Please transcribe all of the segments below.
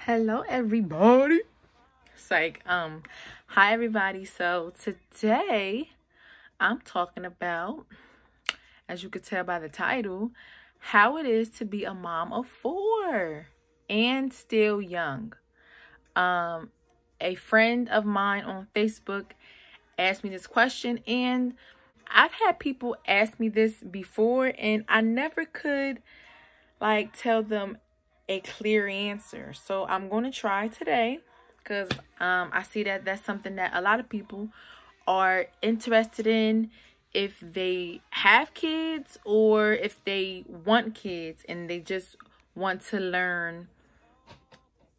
Hello everybody. Psych. Hi everybody. So today I'm talking about, as you could tell by the title, how it is to be a mom of 4 and still young. A friend of mine on Facebook asked me this question, and I've had people ask me this before, and I never could tell them a clear answer. So I'm going to try today because I see that that's something that a lot of people are interested in, if they have kids or if they want kids and they just want to learn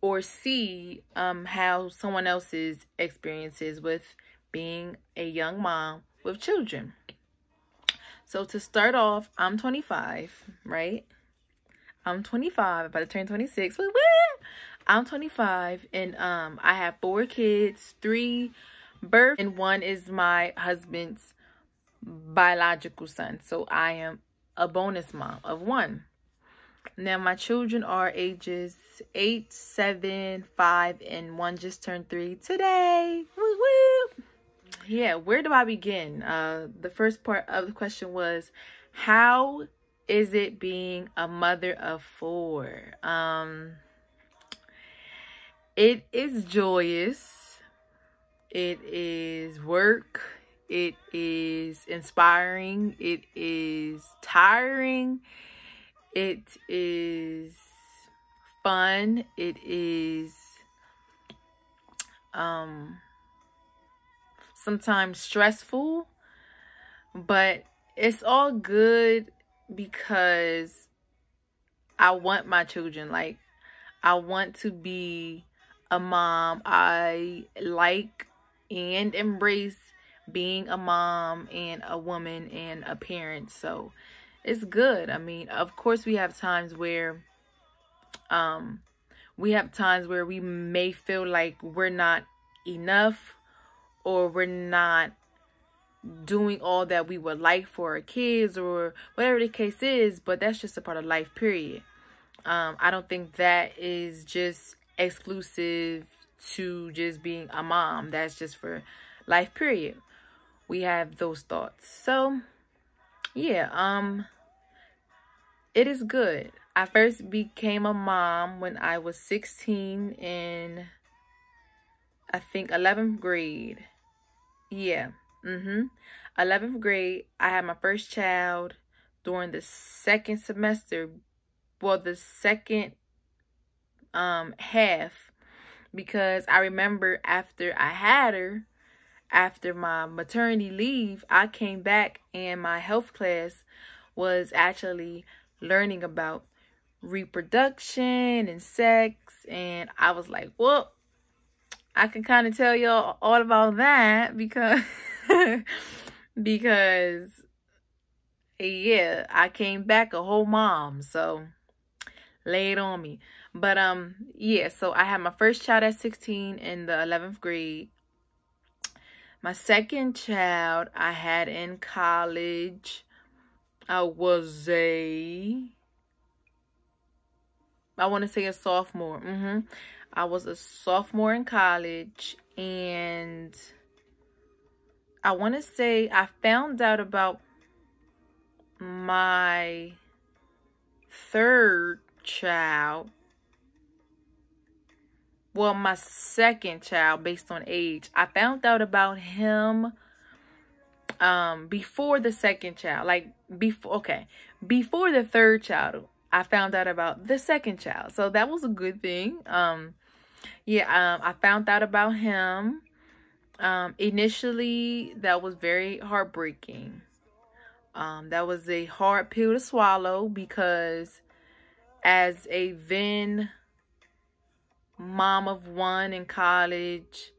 or see how someone else's experiences with being a young mom with children. So to start off, I'm 25, right? I'm 25, about to turn 26. Woo woo! I'm 25, and I have 4 kids, 3 birth, and 1 is my husband's biological son. So I am a bonus mom of 1. Now my children are ages 8, 7, 5, and 1 just turned 3 today. Woo woo! Yeah, where do I begin? The first part of the question was, how is it being a mother of 4? It is joyous. It is work. It is inspiring. It is tiring. It is fun. It is sometimes stressful, but it's all good because I want my children. I want to be a mom. I like and embrace being a mom and a woman and a parent. So it's good. I mean, of course we have times where we may feel like we're not enough, or we're not doing all that we would like for our kids, or whatever the case is, but that's just a part of life, period. I don't think that is just exclusive to just being a mom. That's just for life, period. We have those thoughts. So yeah, it is good. I first became a mom when I was 16 in, I think, 11th grade. Yeah. 11th grade. I had my first child during the second semester. Well, the second half, because I remember after I had her, after my maternity leave, I came back and my health class was actually learning about reproduction and sex, and I was like, well, I can kind of tell y'all all about that because because yeah, I came back a whole mom, so lay it on me. But yeah, so I had my first child at 16 in the 11th grade. My second child I had in college. I want to say a sophomore. I was a sophomore in college, and I want to say I found out about my third child, well, my second child, based on age. I found out about him before the second child, before the third child. I found out about the second child, so that was a good thing. I found out about him. Initially, that was very heartbreaking. That was a hard pill to swallow, because as a then mom of 1 in college,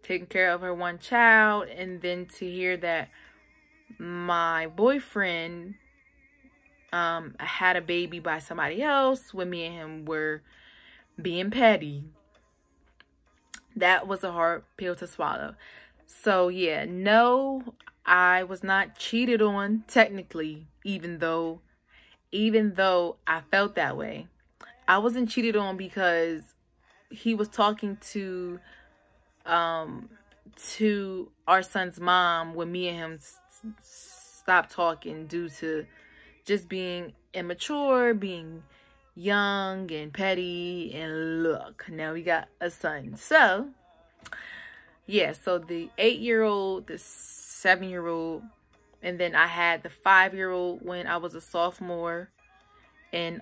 taking care of her 1 child, and then to hear that my boyfriend had a baby by somebody else when me and him were being petty, that was a hard pill to swallow. So yeah, no, I was not cheated on technically, even though I felt that way. I wasn't cheated on because he was talking to our son's mom when me and him stopped talking due to just being immature, being young and petty, and look, now we got a son. So yeah, so the 8-year-old, the 7-year-old, and then I had the 5-year-old when I was a sophomore in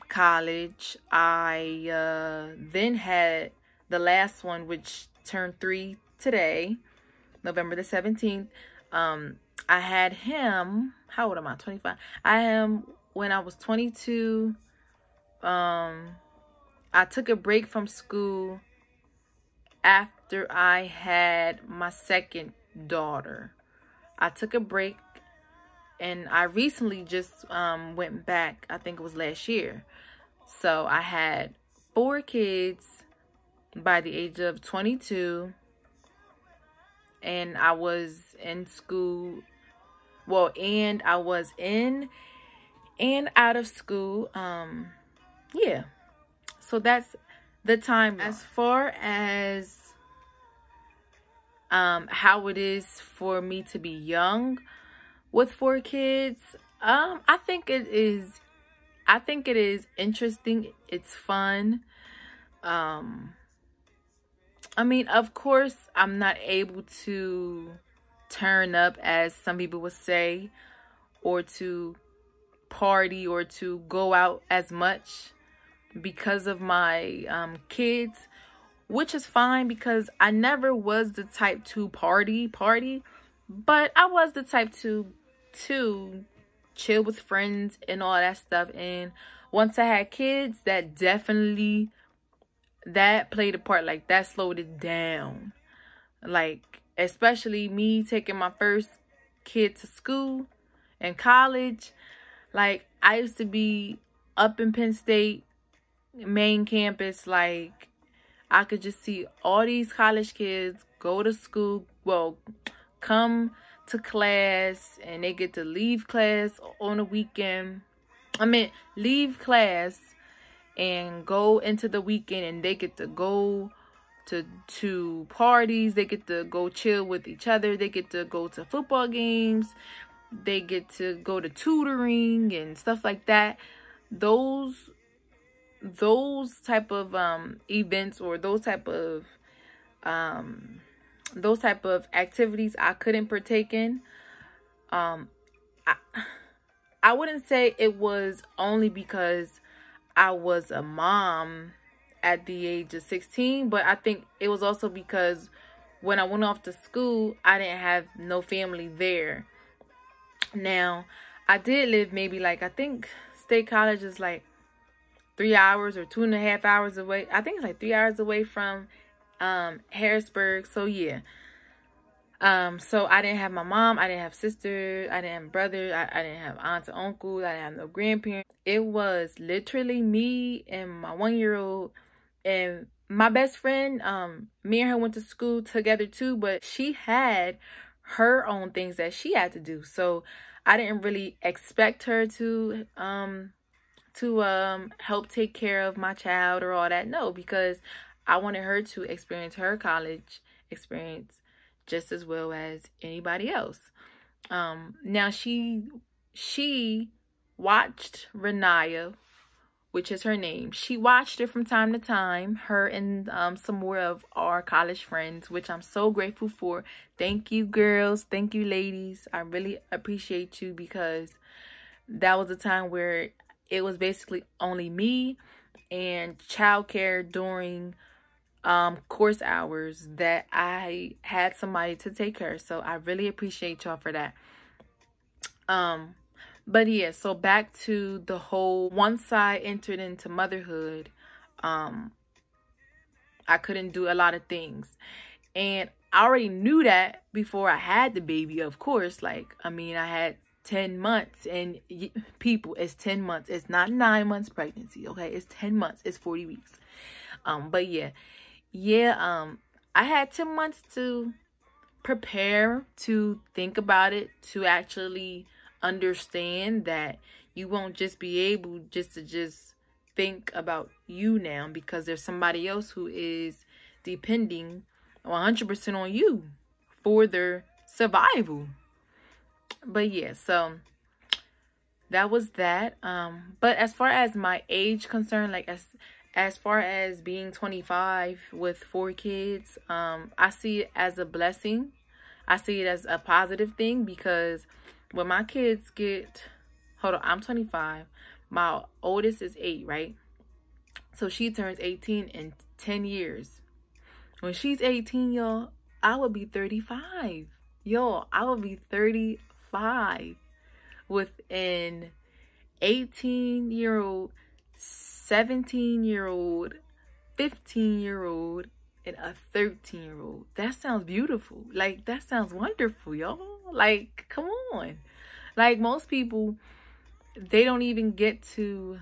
college. I then had the last one, which turned 3 today, November the 17th. I had him, how old am I? 25. I had him when I was 22. I took a break from school after I had my second daughter. I took a break, and I recently just went back. I think it was last year. So I had 4 kids by the age of 22, and I was in school. Well, and I was in and out of school. Yeah. So that's the time. As far as how it is for me to be young with 4 kids, I think it is interesting. It's fun. I mean, of course, I'm not able to turn up, as some people would say, or to party or to go out as much because of my kids, which is fine because I never was the type to party, but I was the type to chill with friends and all that stuff. And once I had kids, that definitely, that played a part. Like, that slowed it down. Like, especially me taking my first kid to school and college. Like, I used to be up in Penn State main campus. Like, I could just see all these college kids go to school, well, come to class, and they get to leave class on a weekend. I mean, leave class and go into the weekend, and they get to go to parties. They get to go chill with each other. They get to go to football games. They get to go to tutoring and stuff like that. Those type of events, or those type of activities, I couldn't partake in. I wouldn't say it was only because I was a mom at the age of 16, but I think it was also because when I went off to school, I didn't have no family there. Now, I did live maybe, like, I think State College is like 3 hours or 2.5 hours away. I think it's like 3 hours away from Harrisburg. So yeah. So I didn't have my mom, I didn't have sisters, I didn't have brothers, I didn't have aunts and uncles, I didn't have no grandparents. It was literally me and my 1-year-old and my best friend. Me and her went to school together too, but she had her own things that she had to do. So I didn't really expect her to help take care of my child or all that. No, because I wanted her to experience her college experience just as well as anybody else. Now she watched Renaya, which is her name. She watched it from time to time, her and some more of our college friends, which I'm so grateful for. Thank you, girls. Thank you, ladies. I really appreciate you, because that was a time where it was basically only me and childcare during course hours that I had somebody to take care of. So I really appreciate y'all for that. But yeah, so back to the whole, once I entered into motherhood, I couldn't do a lot of things. And I already knew that before I had the baby, of course. Like, I mean, I had 10 months, and people, it's 10 months. It's not 9 months pregnancy, okay? It's 10 months. It's 40 weeks. But yeah, I had 10 months to prepare, to think about it, to actually understand that you won't just be able to think about you now, because there's somebody else who is depending 100% on you for their survival. But yeah, so that was that. But as far as my age concerned, like as far as being 25 with 4 kids, I see it as a blessing. I see it as a positive thing, because when my kids get, hold on, I'm 25. My oldest is 8, right? So she turns 18 in 10 years. When she's 18, y'all, I will be 35. Yo, I will be 35 with an 18-year-old, 17-year-old, 15-year-old, and a 13-year-old. That sounds beautiful. Like, that sounds wonderful, y'all. Like, come on. Like, most people, they don't even get to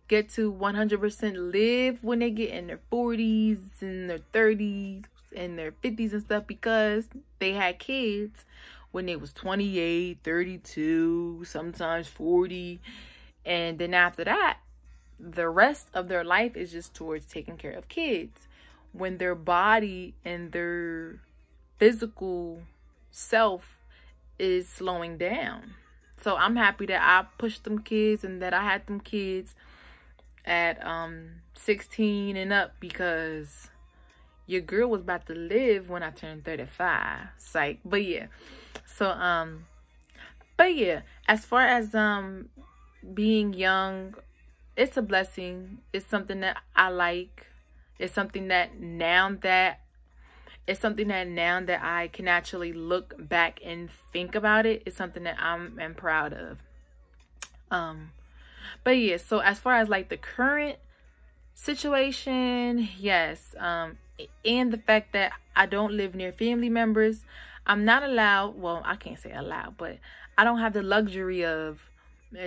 100% live when they get in their 40s and their 30s and their 50s and stuff, because they had kids when they was 28, 32, sometimes 40. And then after that, the rest of their life is just towards taking care of kids, when their body and their physical self is slowing down. So I'm happy that I pushed them kids and that I had them kids at 16 and up, because your girl was about to live when I turned 35. Psych. But yeah. So but yeah, as far as being young, it's a blessing. It's something that I like. It's something that now that I can actually look back and think about it, it's something that I'm proud of. But yeah, so as far as like the current situation, yes, and the fact that I don't live near family members, I'm not allowed, well, I can't say allowed, but I don't have the luxury of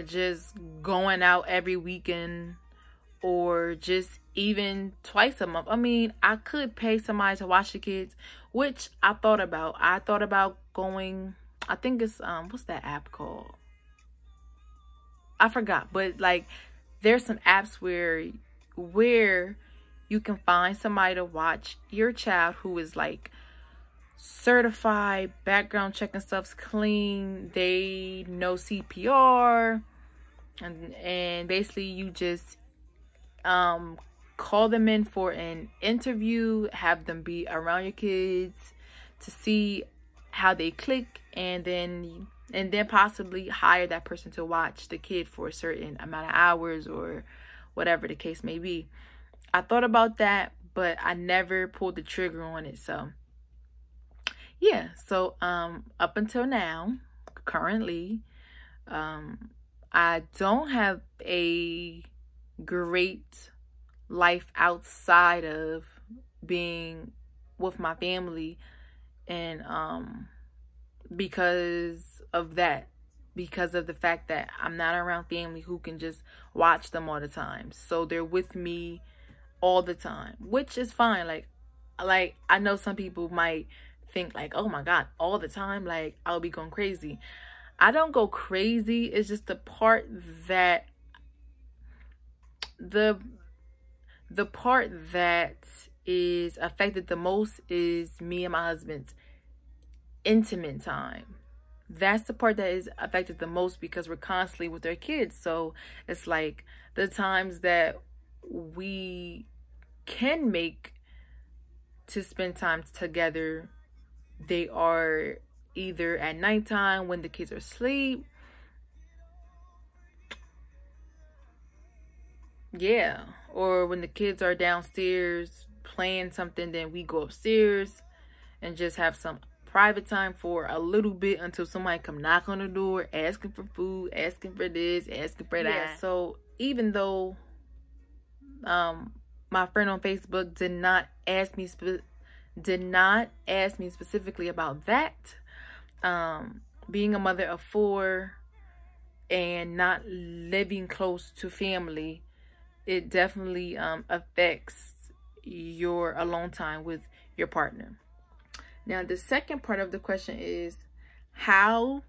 just going out every weekend or just even twice a month. I mean, I could pay somebody to watch the kids, which I thought about. I thought about going, I think it's, what's that app called? I forgot, but like there's some apps where you can find somebody to watch your child who is like certified, background checking stuff's clean, they know CPR, and basically you just call them in for an interview, have them be around your kids to see how they click, and then possibly hire that person to watch the kid for a certain amount of hours or whatever the case may be. I thought about that, but I never pulled the trigger on it. So yeah, so up until now, currently, I don't have a great life outside of being with my family, and because of the fact that I'm not around family who can just watch them all the time. So they're with me all the time, which is fine. Like I know some people might think like, oh my God, all the time, like I'll be going crazy. I don't go crazy. It's just the part that the part that is affected the most is me and my husband's intimate time. That's the part that is affected the most, because we're constantly with our kids. So it's like the times that we can make to spend time together, they are either at nighttime when the kids are asleep. Yeah. Or when the kids are downstairs playing something, then we go upstairs and just have some private time for a little bit until somebody come knock on the door asking for food, asking for this, asking for that. Yeah, so even though my friend on Facebook did not ask me specifically about that, being a mother of 4 and not living close to family, it definitely affects your alone time with your partner. Now, the second part of the question is how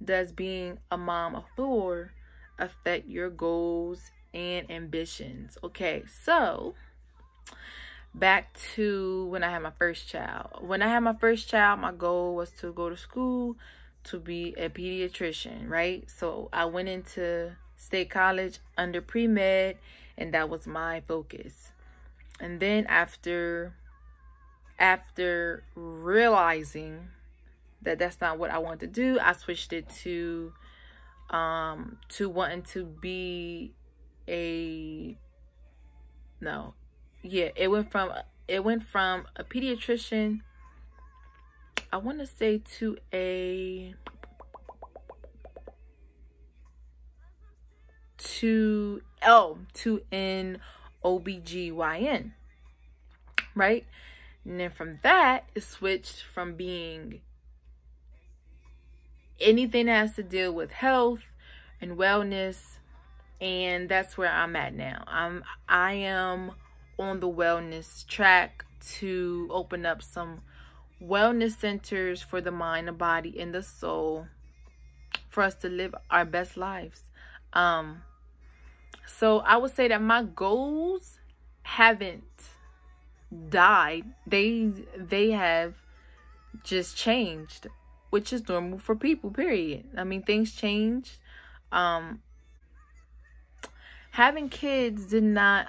does being a mom of 4 affect your goals and ambitions? Okay, so back to when I had my first child. When I had my first child, my goal was to go to school to be a pediatrician, right? So I went into state college under pre-med, and that was my focus. And then after realizing that that's not what I wanted to do, I switched it to wanting to be a no. Yeah, it went from a pediatrician, I want to say, to an OBGYN, right? And then from that, it switched from being anything that has to deal with health and wellness, and that's where I'm at now. I am on the wellness track to open up some wellness centers for the mind, the body, and the soul, for us to live our best lives. So I would say that my goals haven't died. They have just changed, which is normal for people, period. I mean, things change. Having kids did not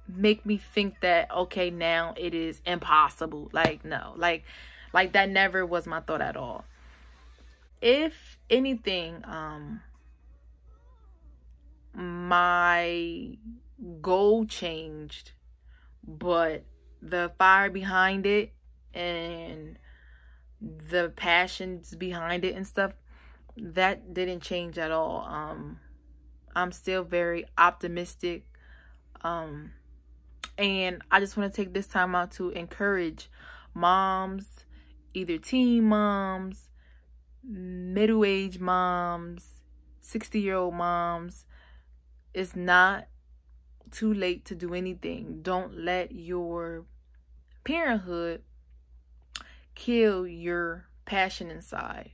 make me think that, okay, now it is impossible. Like, no, like that never was my thought at all. If anything, my goal changed, but the fire behind it and the passions behind it and stuff, that didn't change at all. I'm still very optimistic. And I just want to take this time out to encourage moms, either teen moms, middle-aged moms, 60-year-old moms. It's not too late to do anything. Don't let your parenthood kill your passion inside.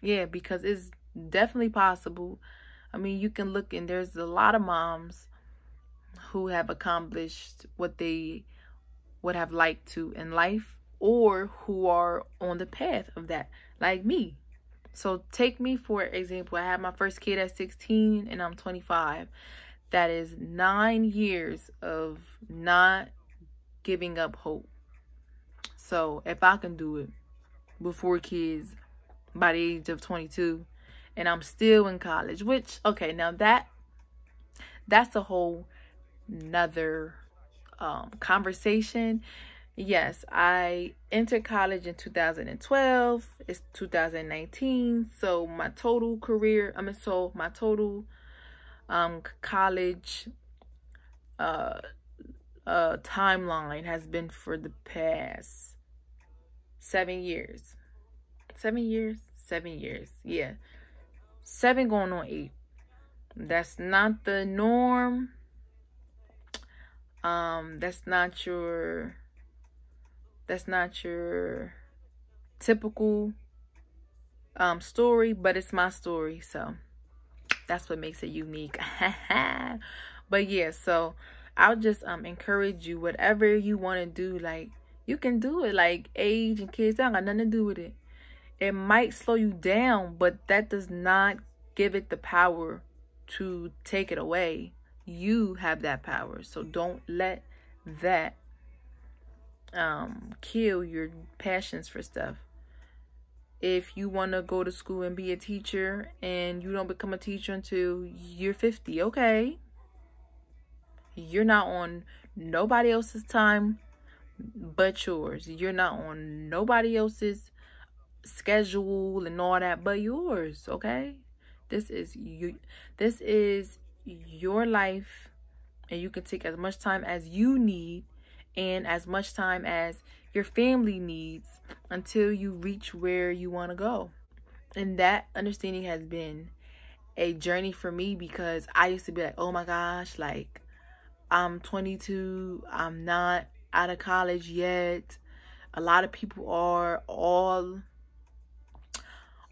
Yeah, because it's definitely possible. I mean, you can look, and there's a lot of moms who have accomplished what they would have liked to in life, or who are on the path of that, like me. So take me for example. I had my first kid at 16 and I'm 25. That is 9 years of not giving up hope. So if I can do it before kids by the age of 22, and I'm still in college, which, okay, now that's a whole nother conversation. Yes, I entered college in 2012. It's 2019. So my total career, my total college timeline has been for the past 7 years. 7 years? 7 years. Yeah. 7 going on 8. That's not the norm. That's not your typical story, but it's my story, so that's what makes it unique. But yeah, so I'll just encourage you, whatever you want to do, like, you can do it. Like, age and kids, that don't got nothing to do with it. It might slow you down, but that does not give it the power to take it away. You have that power, so don't let that kill your passions for stuff. If you want to go to school and be a teacher and you don't become a teacher until you're 50, okay, you're not on nobody else's time but yours. You're not on nobody else's schedule and all that but yours, okay? This is your life, and you can take as much time as you need and as much time as your family needs until you reach where you want to go. And that understanding has been a journey for me, because I used to be like, oh my gosh, like, I'm 22, I'm not out of college yet, A lot of people are.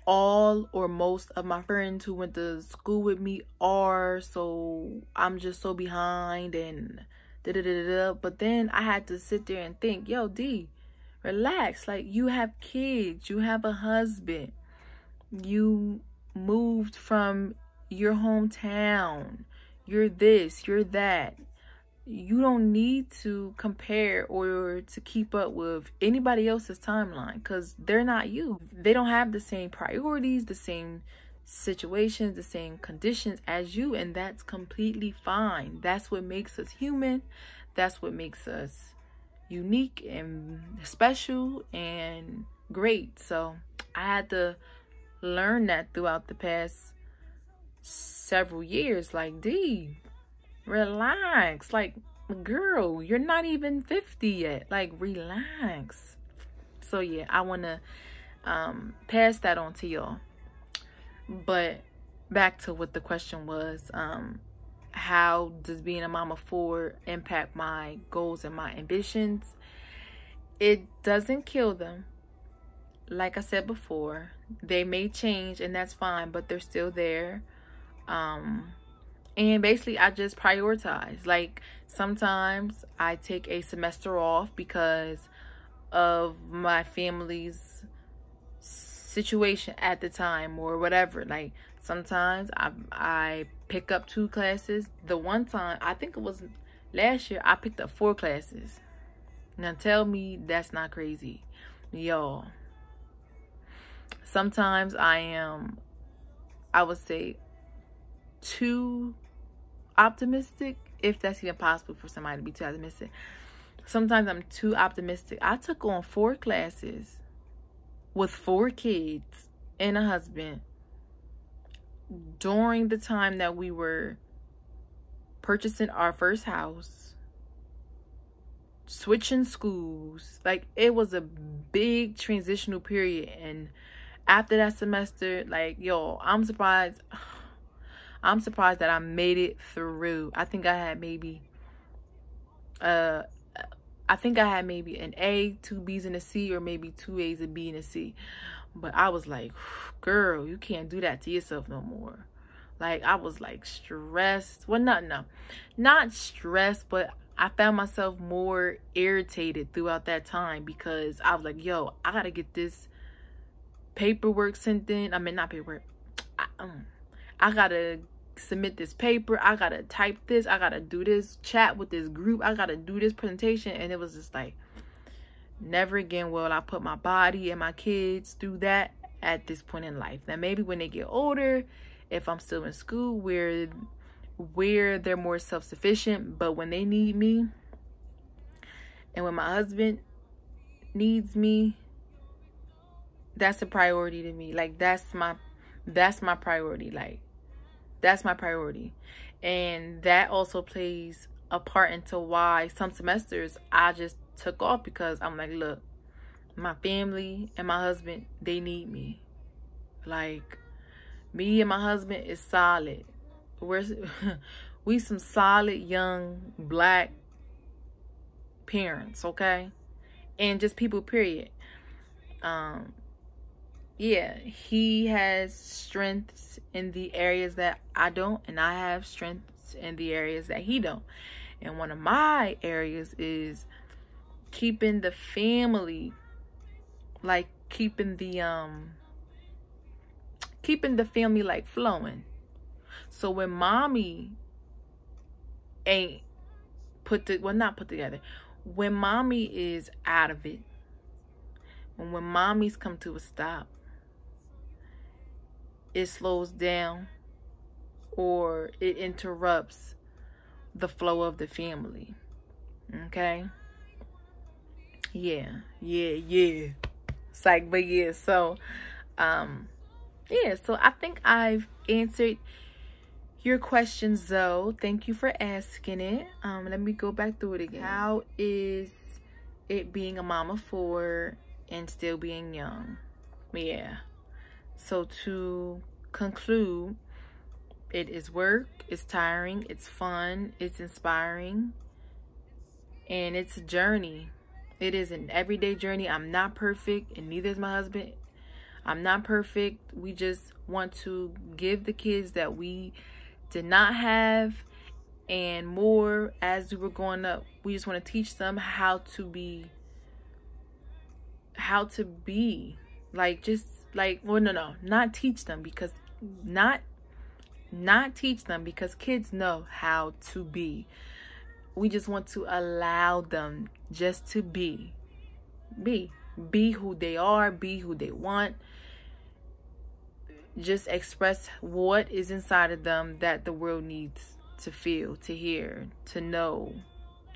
All or most of my friends who went to school with me are, so I'm just so behind and da da da da. But then I had to sit there and think, yo, D, relax. Like, you have kids, you have a husband, you moved from your hometown, you're this, you're that. You don't need to compare or to keep up with anybody else's timeline, because they're not you. They don't have the same priorities, the same situations, the same conditions as you, and that's completely fine. That's what makes us human. That's what makes us unique and special and great. So I had to learn that throughout the past several years. Like, D, relax. Like, girl, you're not even 50 yet. Like, relax. So yeah, I want to pass that on to y'all. But back to what the question was, how does being a mom of 4 impact my goals and my ambitions? It doesn't kill them. Like I said before, they may change, and that's fine, but they're still there. And basically, I just prioritize. Like, sometimes I take a semester off because of my family's situation at the time or whatever. Like, sometimes I pick up 2 classes. The one time, I think it was last year, I picked up 4 classes. Now, tell me that's not crazy. Y'all, sometimes I would say, too optimistic, if that's even possible for somebody to be too optimistic. Sometimes I'm too optimistic. I took on 4 classes with 4 kids and a husband during the time that we were purchasing our first house, switching schools. Like, it was a big transitional period. And after that semester, like, yo, I'm surprised that I made it through. I think I had maybe an A, 2 B's and a C, or maybe 2 A's, a B, and a C. But I was like, girl, you can't do that to yourself no more. Like, I was like stressed. Well, not stressed, but I found myself more irritated throughout that time, because I was like, yo, I gotta get this paperwork sent in. I mean, not paperwork. I gotta submit this paper. I gotta type this. I gotta do this chat with this group. I gotta do this presentation. And it was just like, never again will I put my body and my kids through that at this point in life. Now, maybe when they get older, if I'm still in school, where they're more self-sufficient, but when they need me and when my husband needs me, that's a priority to me. Like, that's my priority. Like, that's my priority. And that also plays a part into why some semesters I just took off, because I'm like, look, my family and my husband, they need me. Like, me and my husband is solid. We some solid young Black parents, okay? And just people, period. Yeah, he has strengths in the areas that I don't, and I have strengths in the areas that he don't. And one of my areas is keeping the family, like keeping the family like flowing. So when mommy ain't not put together, when mommy is out of it, and when mommy's come to a stop, it slows down or it interrupts the flow of the family. Okay? Yeah. Psych, but yeah, so so I think I've answered your question, Zoe. Thank you for asking it. Let me go back through it again. How is it being a mom of 4 and still being young? Yeah. So to conclude, it is work, it's tiring, it's fun, it's inspiring, and it's a journey. It is an everyday journey. I'm not perfect, and neither is my husband. I'm not perfect. We just want to give the kids that we did not have and more as we were growing up. We just want to teach them how to be like, just like, well, no, not teach them, because not teach them, because kids know how to be. We just want to allow them just to be who they are, be who they want. Just express what is inside of them that the world needs to feel, to hear, to know,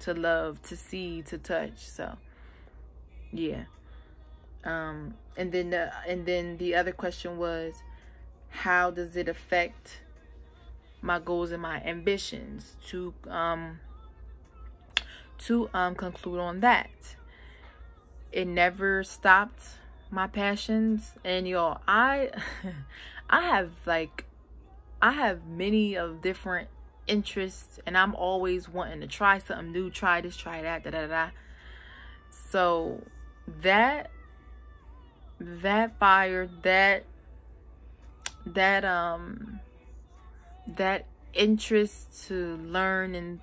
to love, to see, to touch. So yeah. And then the other question was, how does it affect my goals and my ambitions? To conclude on that, it never stopped my passions. And y'all, I have many of different interests, and I'm always wanting to try something new, try this, try that, so that fire, that interest to learn and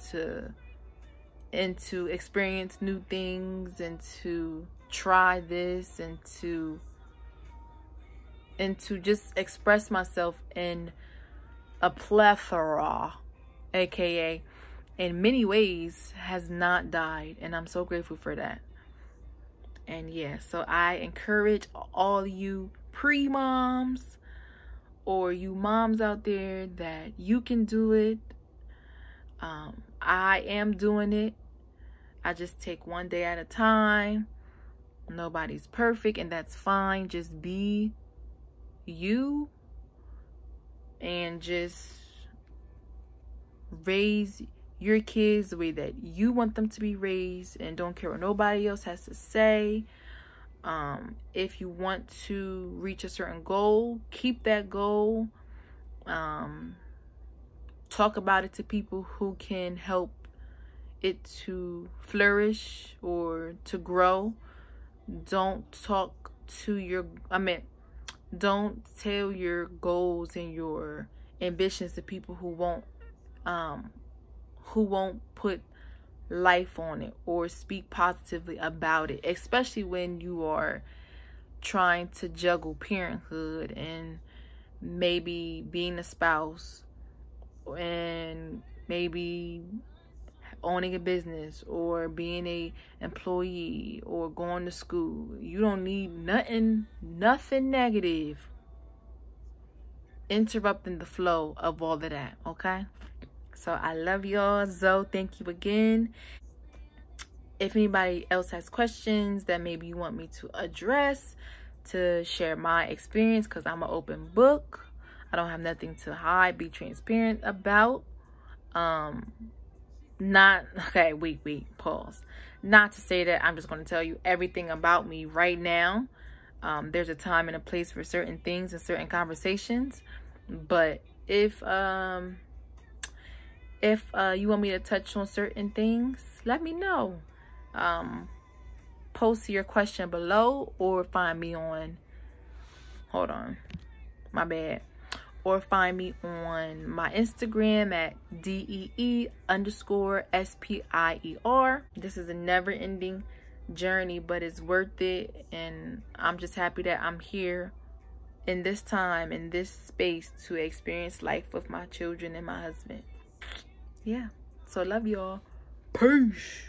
to experience new things, and to try this, and to just express myself in a plethora, aka in many ways, has not died, and I'm so grateful for that. And yeah, so I encourage all you pre-moms or you moms out there that you can do it. I am doing it. I just take one day at a time. Nobody's perfect, and that's fine. Just be you, and just raise your kids the way that you want them to be raised, and don't care what nobody else has to say. If you want to reach a certain goal, keep that goal. Talk about it to people who can help it to flourish or to grow. Don't tell your goals and your ambitions to people who won't put life on it or speak positively about it, especially when you are trying to juggle parenthood and maybe being a spouse, and maybe owning a business, or being a employee, or going to school. You don't need nothing negative interrupting the flow of all of that, okay? So I love y'all. Zoe, thank you again. If anybody else has questions that maybe you want me to address, to share my experience, because I'm an open book. I don't have nothing to hide, be transparent about. Pause. Not to say that I'm just going to tell you everything about me right now. There's a time and a place for certain things and certain conversations. But if you want me to touch on certain things, let me know. Post your question below, or find me on, or find me on my Instagram at DEE_SPIER. This is a never-ending journey, but it's worth it, and I'm just happy that I'm here in this time, in this space, to experience life with my children and my husband. Yeah, so love y'all. Peace.